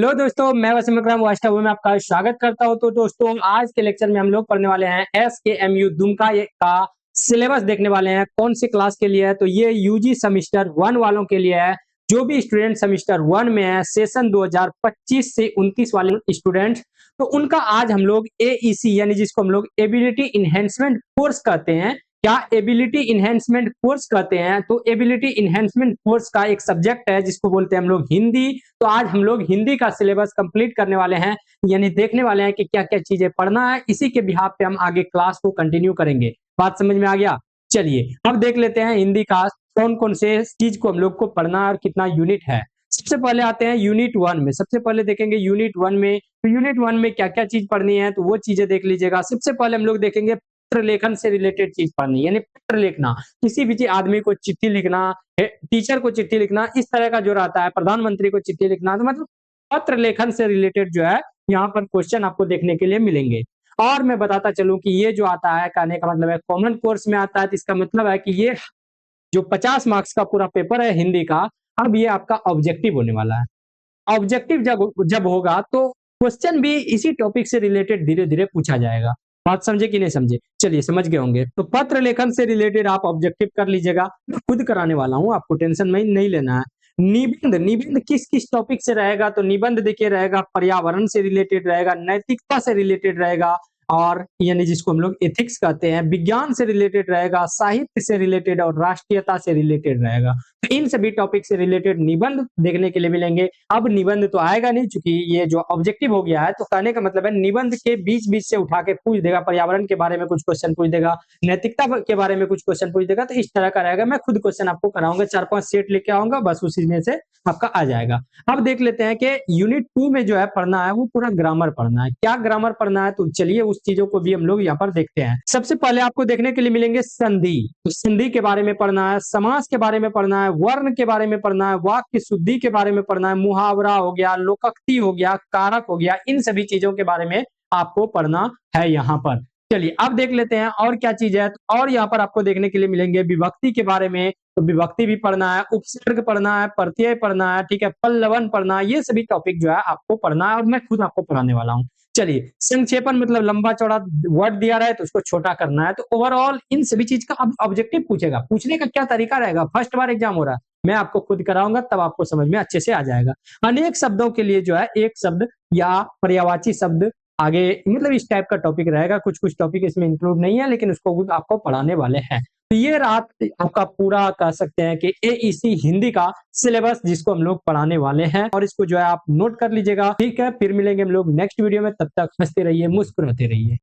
Hello दोस्तों, मैं वसीम अकरम वास्तव में आपका स्वागत करता हूं। तो दोस्तों, आज के लेक्चर में हम लोग पढ़ने वाले हैं SKMU दुमका का सिलेबस देखने वाले हैं। कौन सी क्लास के लिए है? तो ये यूजी सेमेस्टर 1 वालों के लिए है। जो भी स्टूडेंट सेमेस्टर 1 में है, सेशन 2025 से 29 वाले स्टूडेंट, तो उनका आज हम लोग AEC यानी जिसको हम लोग एबिलिटी इनहेंसमेंट कोर्स कहते हैं। क्या एबिलिटी इनहेंसमेंट कोर्स कहते हैं? तो एबिलिटी इनहेंसमेंट कोर्स का एक सब्जेक्ट है जिसको बोलते हैं हम लोग हिंदी। तो आज हम लोग हिंदी का सिलेबस कंप्लीट करने वाले हैं, यानी देखने वाले हैं कि क्या क्या चीजें पढ़ना है। इसी के बिहाफ पे हम आगे क्लास को कंटिन्यू करेंगे। बात समझ में आ गया? चलिए अब देख लेते हैं हिंदी का कौन कौन से चीज को हम लोग को पढ़ना है और कितना यूनिट है। सबसे पहले आते हैं यूनिट 1 में। सबसे पहले देखेंगे यूनिट 1 में। तो यूनिट 1 में क्या क्या चीज पढ़नी है, तो वो चीजें देख लीजिएगा। सबसे पहले हम लोग देखेंगे पत्र लेखन से रिलेटेड चीज पढ़नी, यानी पत्र लिखना, किसी भी आदमी को चिट्ठी लिखना, टीचर को चिट्ठी लिखना, इस तरह का जो रहता है, प्रधानमंत्री को चिट्ठी लिखना। तो मतलब पत्र लेखन से रिलेटेड जो है यहाँ पर क्वेश्चन आपको देखने के लिए मिलेंगे। और मैं बताता चलूं कि ये जो आता है, कहने का मतलब है कॉमन कोर्स में आता है, तो इसका मतलब है कि ये जो 50 मार्क्स का पूरा पेपर है हिंदी का, अब ये आपका ऑब्जेक्टिव होने वाला है। ऑब्जेक्टिव जब जब होगा तो क्वेश्चन भी इसी टॉपिक से रिलेटेड धीरे धीरे पूछा जाएगा। बात समझे कि नहीं समझे? चलिए समझ गए होंगे। तो पत्र लेखन से रिलेटेड आप ऑब्जेक्टिव कर लीजिएगा। मैं खुद कराने वाला हूं, आपको टेंशन में नहीं लेना है। निबंध, निबंध किस किस टॉपिक से रहेगा? तो निबंध देखिए रहेगा पर्यावरण से रिलेटेड रहेगा, नैतिकता से रिलेटेड रहेगा, और यानी जिसको हम लोग एथिक्स कहते हैं, विज्ञान से रिलेटेड रहेगा, साहित्य से रिलेटेड और राष्ट्रीयता से रिलेटेड रहेगा। तो इन सभी टॉपिक से रिलेटेड निबंध देखने के लिए मिलेंगे। अब निबंध तो आएगा नहीं, चूंकि ये जो ऑब्जेक्टिव हो गया है, तो कहने का मतलब है निबंध के बीच बीच से उठा के पूछ देगा। पर्यावरण के बारे में कुछ क्वेश्चन पूछ देगा, नैतिकता के बारे में कुछ क्वेश्चन पूछ देगा। तो इस तरह का रहेगा। मैं खुद क्वेश्चन आपको कराऊंगा, 4-5 सेट लेके आऊंगा, बस उसी में से आपका आ जाएगा। अब देख लेते हैं कि यूनिट 2 में जो है पढ़ना है वो पूरा ग्रामर पढ़ना है। क्या ग्रामर पढ़ना है? तो चलिए उस चीजों को भी हम लोग यहाँ पर देखते हैं। सबसे पहले आपको देखने के लिए मिलेंगे संधि। तो संधि के बारे में पढ़ना है, समास के बारे में पढ़ना है, वर्ण के बारे में पढ़ना है, वाक्य शुद्धि के बारे में पढ़ना है, मुहावरा हो गया, लोकोक्ति हो गया, कारक हो गया, इन सभी चीजों के बारे में आपको पढ़ना है यहाँ पर। चलिए अब देख लेते हैं और क्या चीज है। और यहाँ पर आपको देखने के लिए मिलेंगे विभक्ति के बारे में। तो विभक्ति भी पढ़ना है, उपसर्ग पढ़ना है, प्रत्यय पढ़ना है, ठीक है, पल्लवन पढ़ना है। ये सभी टॉपिक जो है आपको पढ़ना है और मैं खुद आपको पढ़ाने वाला हूँ। चलिए संक्षेपण मतलब लंबा चौड़ा वर्ड दिया रहा है तो उसको छोटा करना है। तो ओवरऑल इन सभी चीज का अब ऑब्जेक्टिव पूछेगा। पूछने का क्या तरीका रहेगा? फर्स्ट बार एग्जाम हो रहा है, मैं आपको खुद कराऊंगा, तब आपको समझ में अच्छे से आ जाएगा। अनेक शब्दों के लिए जो है एक शब्द या पर्यायवाची शब्द आगे, मतलब इस टाइप का टॉपिक रहेगा। कुछ कुछ टॉपिक इसमें इंक्लूड नहीं है, लेकिन उसको आपको पढ़ाने वाले हैं। तो ये रात आपका पूरा कह सकते हैं कि AEC हिंदी का सिलेबस जिसको हम लोग पढ़ाने वाले हैं, और इसको जो है आप नोट कर लीजिएगा। ठीक है, फिर मिलेंगे हम लोग नेक्स्ट वीडियो में। तब तक हंसते रहिए, मुस्कुराते रहिए।